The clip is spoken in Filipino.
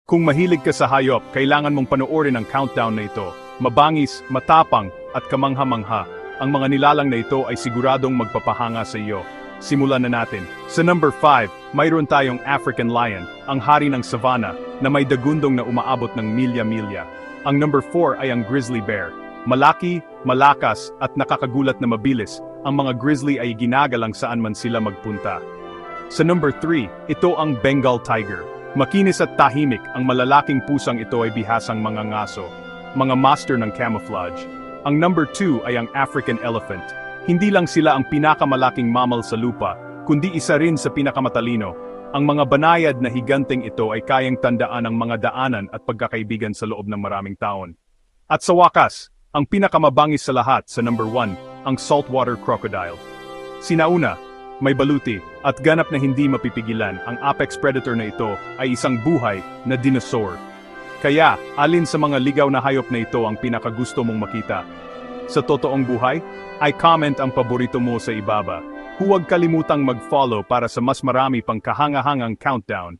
Kung mahilig ka sa hayop, kailangan mong panoorin ang countdown na ito. Mabangis, matapang, at kamangha-mangha. Ang mga nilalang na ito ay siguradong magpapahanga sa iyo. Simulan na natin. Sa number 5, mayroon tayong African lion, ang hari ng savanna, na may dagundong na umaabot ng milya-milya. Ang number 4 ay ang grizzly bear. Malaki, malakas, at nakakagulat na mabilis, ang mga grizzly ay ginagalang saan man sila magpunta. Sa number 3, ito ang Bengal tiger. Makinis at tahimik, ang malalaking pusang ito ay bihasang mga ngaso, mga master ng camouflage. Ang number 2 ay ang African elephant. Hindi lang sila ang pinakamalaking mammal sa lupa, kundi isa rin sa pinakamatalino. Ang mga banayad na higanteng ito ay kayang tandaan ang mga daanan at pagkakaibigan sa loob ng maraming taon. At sa wakas, ang pinakamabangis sa lahat sa number 1, ang saltwater crocodile. Sinauna, may baluti, at ganap na hindi mapipigilan, ang apex predator na ito ay isang buhay na dinosaur. Kaya, alin sa mga ligaw na hayop na ito ang pinakagusto mong makita? Sa totoong buhay, ay comment ang paborito mo sa ibaba. Huwag kalimutang mag-follow para sa mas marami pang kahangahangang countdown.